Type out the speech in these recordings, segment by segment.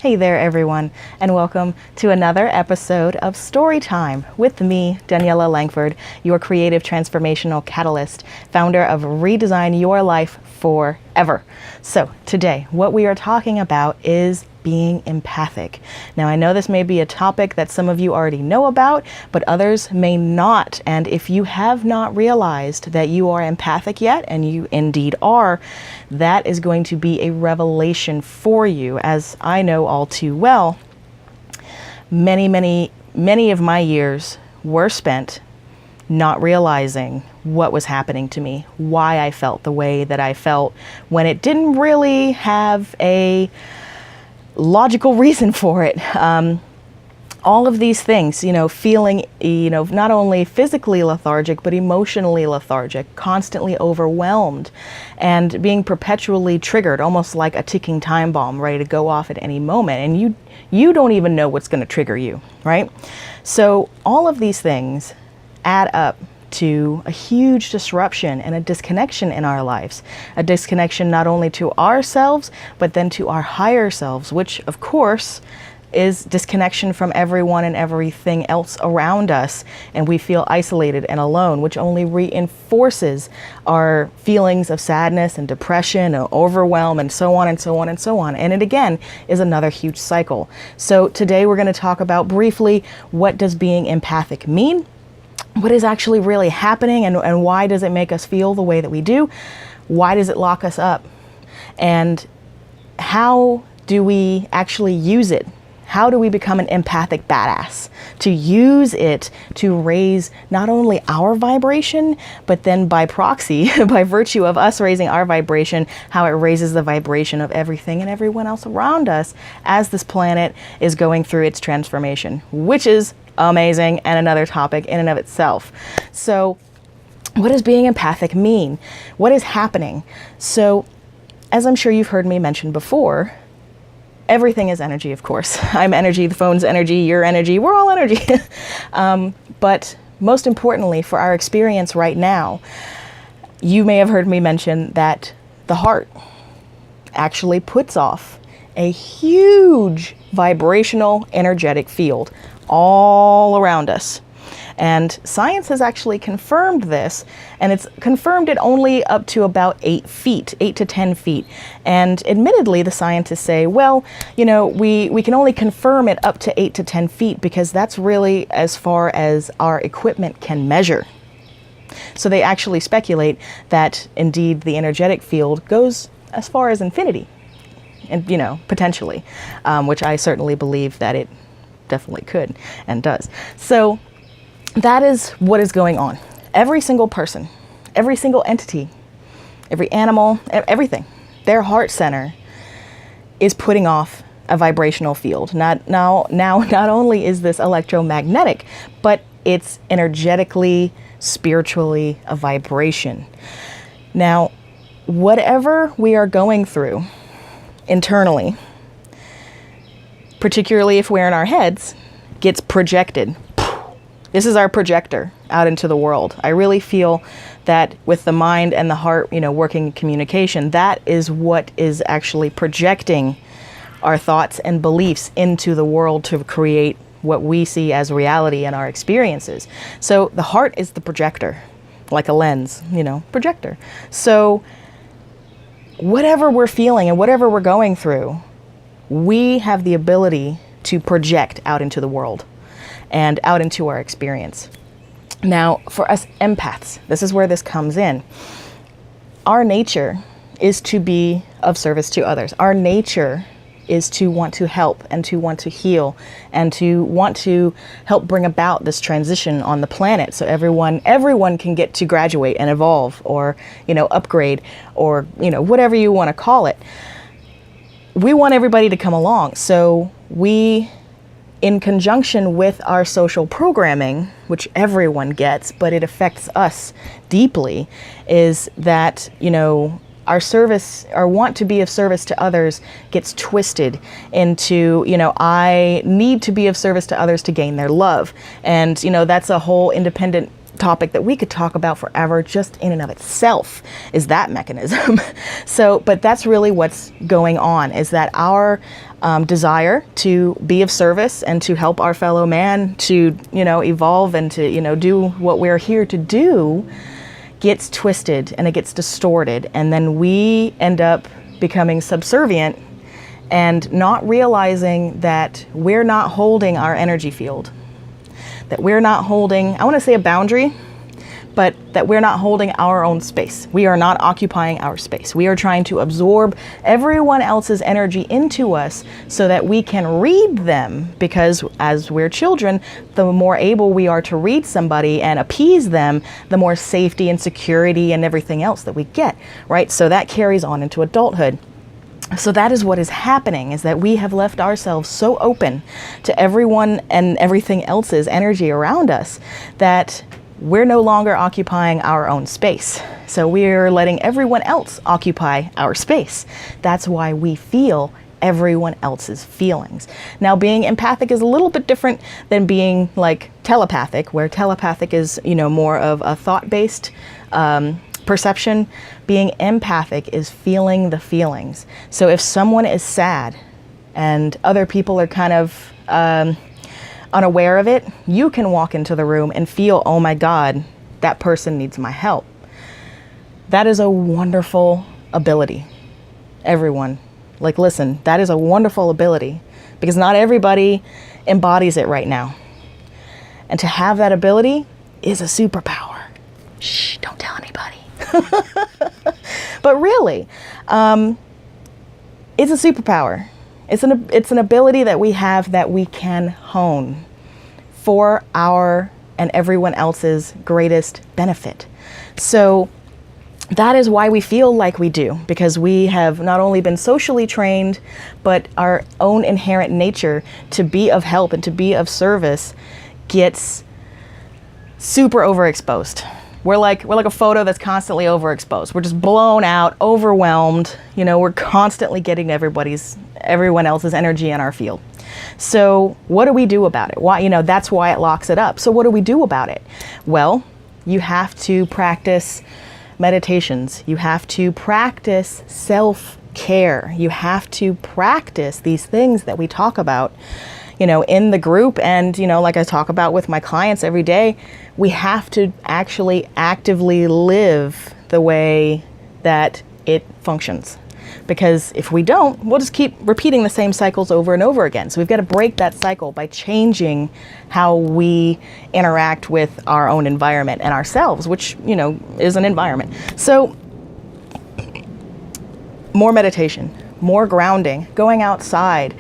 Hey there, everyone, and welcome to another episode of Storytime with me, Daniela Langford, your creative transformational catalyst, founder of ReDesign Your Life Forever. So today, what we are talking about is being empathic. Now, I know this may be a topic that some of you already know about, but others may not. And if you have not realized that you are empathic yet, and you indeed are, that is going to be a revelation for you. As I know all too well, many of my years were spent not realizing what was happening to me, why I felt the way that I felt, when it didn't really have a logical reason for it. All of these things, feeling, not only physically lethargic, but emotionally lethargic, constantly overwhelmed, and being perpetually triggered, almost like a ticking time bomb ready to go off at any moment. And you don't even know what's going to trigger you, right? So all of these things add up to a huge disruption and a disconnection in our lives. A disconnection not only to ourselves, but then to our higher selves, which of course is disconnection from everyone and everything else around us. And we feel isolated and alone, which only reinforces our feelings of sadness and depression and overwhelm and so on and so on and so on. And it again is another huge cycle. So today we're going to talk about briefly, what does being empathic mean? What is actually really happening, and why does it make us feel the way that we do? Why does it lock us up? And how do we actually use it? How do we become an empathic badass? To use it to raise not only our vibration, but then by proxy, by virtue of us raising our vibration, how it raises the vibration of everything and everyone else around us as this planet is going through its transformation, which is amazing and another topic in and of itself. So what does being empathic mean? What is happening? So as I'm sure you've heard me mention before, everything is energy, of course. I'm energy, the phone's energy, your energy, we're all energy. But most importantly, for our experience right now, you may have heard me mention that the heart actually puts off a huge vibrational energetic field all around us. And science has actually confirmed this, and it's confirmed it only up to about 8 to 10 feet. And admittedly, the scientists say, well, we can only confirm it up to 8 to 10 feet because that's really as far as our equipment can measure. So they actually speculate that indeed the energetic field goes as far as infinity, and potentially, which I certainly believe that it definitely could and does. So that is what is going on. Every single person, every single entity, every animal, everything, their heart center is putting off a vibrational field. Not only is this electromagnetic, but it's energetically, spiritually a vibration. Now, whatever we are going through internally, particularly if we're in our heads, gets projected. This is our projector out into the world. I really feel that with the mind and the heart, working in communication, that is what is actually projecting our thoughts and beliefs into the world to create what we see as reality and our experiences. So the heart is the projector, like a lens, projector. So whatever we're feeling and whatever we're going through, we have the ability to project out into the world and out into our experience. Now, for us empaths, this is where this comes in. Our nature is to be of service to others. Our nature is to want to help and to want to heal and to want to help bring about this transition on the planet so everyone can get to graduate and evolve or, upgrade or, whatever you want to call it. We want everybody to come along. So we, in conjunction with our social programming, which everyone gets, but it affects us deeply, is that, our service, our want to be of service to others gets twisted into, I need to be of service to others to gain their love. And, that's a whole independent topic that we could talk about forever just in and of itself, is that mechanism. So, but that's really what's going on, is that our desire to be of service and to help our fellow man to, evolve and to, do what we're here to do gets twisted and it gets distorted. And then we end up becoming subservient and not realizing that we're not holding our energy field, that we're not holding, I want to say a boundary, but that we're not holding our own space. We are not occupying our space. We are trying to absorb everyone else's energy into us so that we can read them, because as we're children, the more able we are to read somebody and appease them, the more safety and security and everything else that we get, right? So that carries on into adulthood. So that is what is happening, is that we have left ourselves so open to everyone and everything else's energy around us that we're no longer occupying our own space. So we're letting everyone else occupy our space. That's why we feel everyone else's feelings. Now, being empathic is a little bit different than being like telepathic, where telepathic is, more of a thought-based perception. Being empathic is feeling the feelings. So if someone is sad and other people are kind of unaware of it, you can walk into the room and feel, oh my God, that person needs my help. That is a wonderful ability. Everyone, listen, that is a wonderful ability, because not everybody embodies it right now. And to have that ability is a superpower. Shh, don't tell anybody. But really, it's a superpower. It's an ability that we have that we can hone for our and everyone else's greatest benefit. So that is why we feel like we do, because we have not only been socially trained, but our own inherent nature to be of help and to be of service gets super overexposed. We're like a photo that's constantly overexposed. We're just blown out, overwhelmed. We're constantly getting everyone else's energy in our field. So what do we do about it? Why, that's why it locks it up. So what do we do about it? Well, you have to practice meditations. You have to practice self-care. You have to practice these things that we talk about, in the group, and, like I talk about with my clients every day. We have to actually actively live the way that it functions. Because if we don't, we'll just keep repeating the same cycles over and over again. So we've got to break that cycle by changing how we interact with our own environment and ourselves, which, is an environment. So more meditation, more grounding, going outside,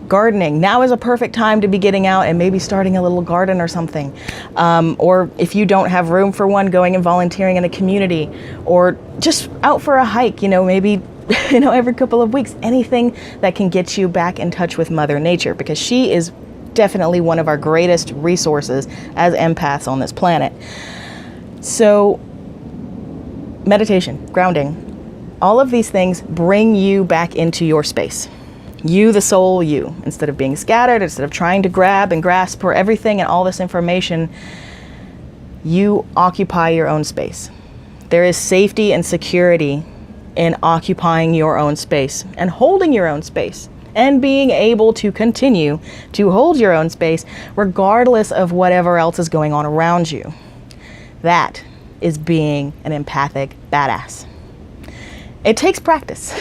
gardening. Now is a perfect time to be getting out and maybe starting a little garden or something. Or if you don't have room for one, going and volunteering in a community, or just out for a hike, maybe, every couple of weeks. Anything that can get you back in touch with Mother Nature, because she is definitely one of our greatest resources as empaths on this planet. So meditation, grounding, all of these things bring you back into your space. You, the soul, you. Instead of being scattered, instead of trying to grab and grasp for everything and all this information, you occupy your own space. There is safety and security in occupying your own space and holding your own space and being able to continue to hold your own space regardless of whatever else is going on around you. That is being an empathic badass. It takes practice.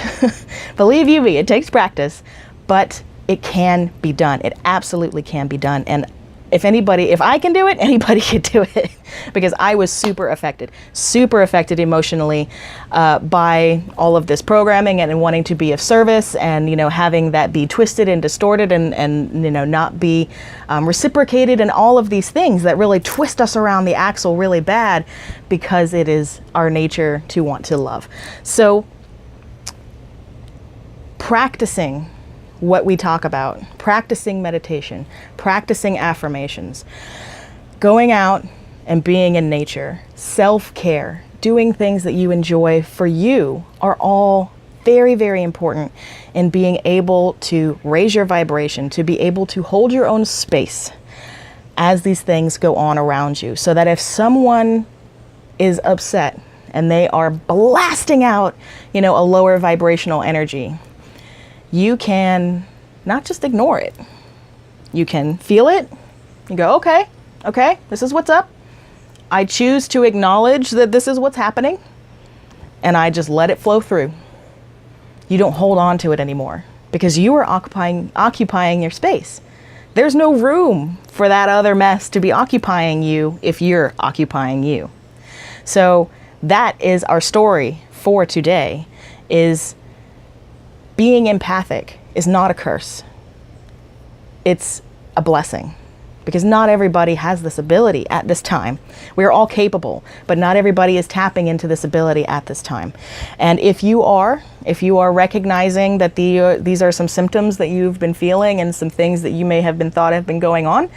Believe you me, it takes practice, but it can be done. It absolutely can be done. And if I can do it, anybody can do it, because I was super affected emotionally by all of this programming and wanting to be of service, and, having that be twisted and distorted and not be reciprocated, and all of these things that really twist us around the axle really bad, because it is our nature to want to love. So practicing what we talk about, practicing meditation, practicing affirmations, going out and being in nature, self-care, doing things that you enjoy for you are all very, very important in being able to raise your vibration, to be able to hold your own space as these things go on around you, so that if someone is upset and they are blasting out, a lower vibrational energy, you can not just ignore it. You can feel it. You go, okay, this is what's up. I choose to acknowledge that this is what's happening, and I just let it flow through. You don't hold on to it anymore because you are occupying your space. There's no room for that other mess to be occupying you if you're occupying you. So that is our story for today, is being empathic is not a curse. It's a blessing, because not everybody has this ability at this time. We are all capable, but not everybody is tapping into this ability at this time. And if you are recognizing that these are some symptoms that you've been feeling and some things that you may have been thought have been going on,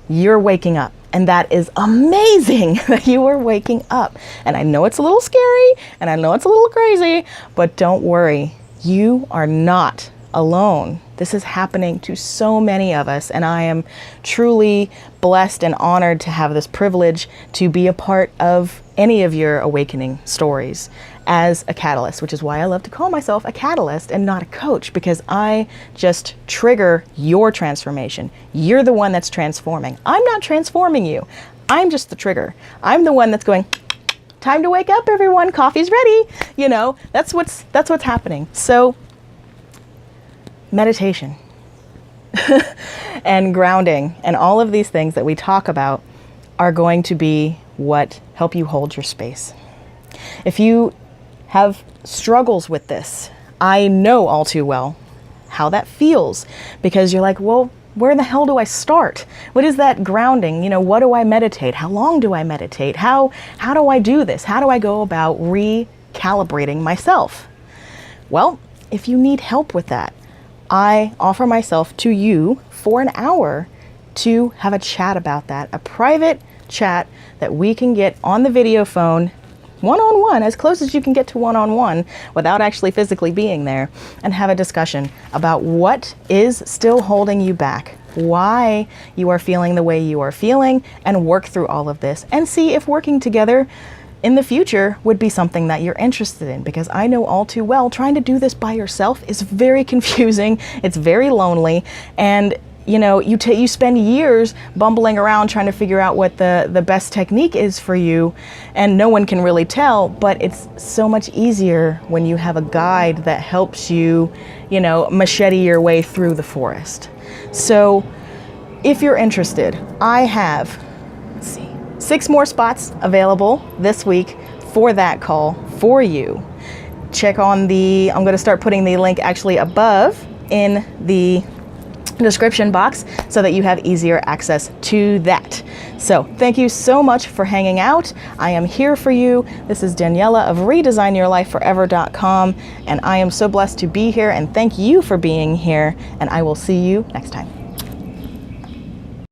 you're waking up. And that is amazing that you are waking up. And I know it's a little scary and I know it's a little crazy, but don't worry, you are not alone. This is happening to so many of us, and I am truly blessed and honored to have this privilege to be a part of any of your awakening stories as a catalyst, which is why I love to call myself a catalyst and not a coach, because I just trigger your transformation. You're the one that's transforming. I'm not transforming you. I'm just the trigger. I'm the one that's going, time to wake up, everyone. Coffee's ready. That's what's happening. So meditation and grounding and all of these things that we talk about are going to be what help you hold your space. If you have struggles with this, I know all too well how that feels, because you're like, well, where the hell do I start? What is that grounding? What do I meditate? How long do I meditate? How do I do this? How do I go about recalibrating myself? Well, if you need help with that, I offer myself to you for an hour to have a chat about that, a private chat that we can get on the video phone, one-on-one, as close as you can get to one-on-one without actually physically being there, and have a discussion about what is still holding you back, why you are feeling the way you are feeling, and work through all of this and see if working together in the future would be something that you're interested in, because I know all too well trying to do this by yourself is very confusing. It's very lonely, and you spend years bumbling around trying to figure out what the best technique is for you, and no one can really tell. But it's so much easier when you have a guide that helps you, machete your way through the forest. So if you're interested, I have 6 more spots available this week for that call for you. Check on I'm going to start putting the link actually above in the description box so that you have easier access to that. So thank you so much for hanging out. I am here for you. This is Daniela of ReDesignYourLifeForever.com, and I am so blessed to be here, and thank you for being here, and I will see you next time.